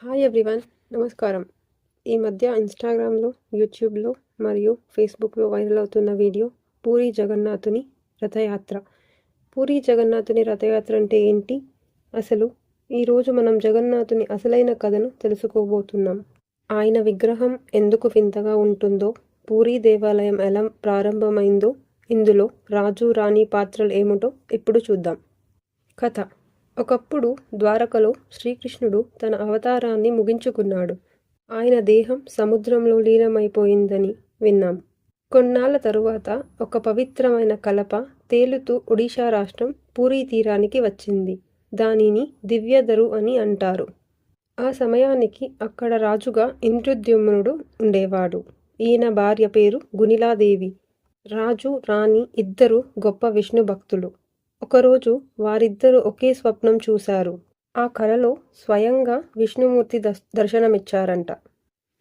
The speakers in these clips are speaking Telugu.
హాయ్ ఎవ్రీవన్, నమస్కారం. ఈ మధ్య ఇన్స్టాగ్రామ్లో, యూట్యూబ్లో మరియు ఫేస్బుక్లో వైరల్ అవుతున్న వీడియో పూరీ జగన్నాథుని రథయాత్ర. పూరీ జగన్నాథుని రథయాత్ర అంటే ఏంటి? అసలు ఈరోజు మనం జగన్నాథుని అసలైన కథను తెలుసుకోబోతున్నాం. ఆయన విగ్రహం ఎందుకు వింతగా ఉంటుందో, పూరీ దేవాలయం ఎలా ప్రారంభమైందో, ఇందులో రాజు రాణి పాత్రలు ఏమిటో ఇప్పుడు చూద్దాం. కథ. ఒకప్పుడు ద్వారకలో శ్రీకృష్ణుడు తన అవతారాన్ని ముగించుకున్నాడు. ఆయన దేహం సముద్రంలో లీనమైపోయిందని విన్నాం. కొన్నాళ్ల తరువాత ఒక పవిత్రమైన కలప తేలుతూ ఒడిషా రాష్ట్రం పూరీ తీరానికి వచ్చింది. దానిని దివ్యదరు అని అంటారు. ఆ సమయానికి అక్కడ రాజుగా ఇంద్రుద్యుమ్నుడు ఉండేవాడు. ఈయన భార్య పేరు గుణిలాదేవి. రాజు రాణి ఇద్దరు గొప్ప విష్ణు భక్తులు. ఒకరోజు వారిద్దరూ ఒకే స్వప్నం చూశారు. ఆ కలలో స్వయంగా విష్ణుమూర్తి దర్శనమిచ్చారంట.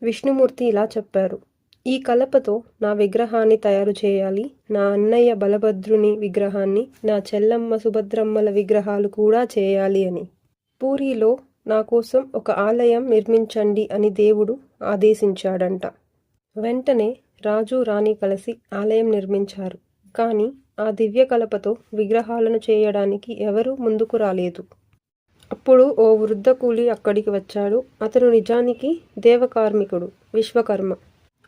విష్ణుమూర్తి ఇలా చెప్పారు: ఈ కలపతో నా విగ్రహాన్ని తయారు చేయాలి. నా అన్నయ్య బలభద్రుని విగ్రహాన్ని, నా చెల్లమ్మ సుభద్రమ్మల విగ్రహాలు కూడా చేయాలి అని. పూరీలో నా కోసం ఒక ఆలయం నిర్మించండి అని దేవుడు ఆదేశించాడంట. వెంటనే రాజు రాణి కలిసి ఆలయం నిర్మించారు. కానీ ఆ దివ్య కలపతో విగ్రహాలను చేయడానికి ఎవరూ ముందుకు రాలేదు. అప్పుడు ఓ వృద్ధ కూలి అక్కడికి వచ్చాడు. అతను నిజానికి దేవకార్మికుడు, విశ్వకర్మ.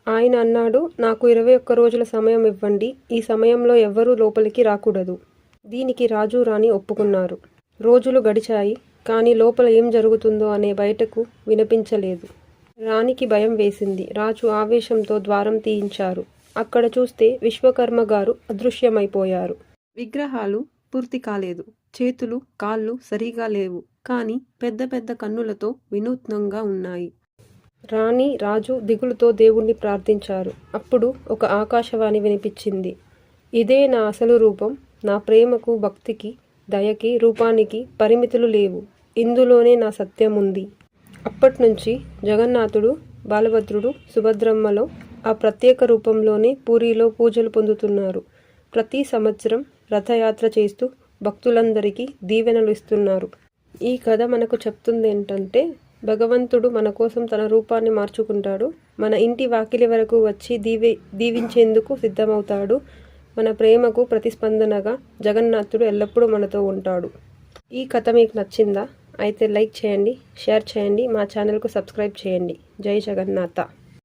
ఆయన అన్నాడు, నాకు 21 రోజుల సమయం ఇవ్వండి. ఈ సమయంలో ఎవ్వరూ లోపలికి రాకూడదు. దీనికి రాజు రాణి ఒప్పుకున్నారు. రోజులు గడిచాయి. కానీ లోపల ఏం జరుగుతుందో అనే బయటకు వినిపించలేదు. రాణికి భయం వేసింది. రాజు ఆవేశంతో ద్వారం తీయించారు. అక్కడ చూస్తే విశ్వకర్మ గారు అదృశ్యమైపోయారు. విగ్రహాలు పూర్తి కాలేదు. చేతులు కాళ్ళు సరిగా లేవు. కానీ పెద్ద పెద్ద కన్నులతో వినూత్నంగా ఉన్నాయి. రాణి రాజు దిగులుతో దేవుణ్ణి ప్రార్థించారు. అప్పుడు ఒక ఆకాశవాణి వినిపించింది. ఇదే నా అసలు రూపం. నా ప్రేమకు, భక్తికి, దయకి, రూపానికి పరిమితులు లేవు. ఇందులోనే నా సత్యం ఉంది. అప్పట్నుంచి జగన్నాథుడు, బాలభద్రుడు, సుభద్రమ్మలో ఆ ప్రత్యేక రూపంలోనే పూరీలో పూజలు పొందుతున్నారు. ప్రతి సంవత్సరం రథయాత్ర చేస్తూ భక్తులందరికీ దీవెనలు ఇస్తున్నారు. ఈ కథ మనకు చెప్తుంది ఏంటంటే, భగవంతుడు మన కోసం తన రూపాన్ని మార్చుకుంటాడు. మన ఇంటి వాకిలి వరకు వచ్చి దీవించేందుకు సిద్ధమవుతాడు. మన ప్రేమకు ప్రతిస్పందనగా జగన్నాథుడు ఎల్లప్పుడూ మనతో ఉంటాడు. ఈ కథ మీకు నచ్చిందా? అయితే లైక్ చేయండి, షేర్ చేయండి, మా ఛానల్కు సబ్స్క్రైబ్ చేయండి. జై జగన్నాథ.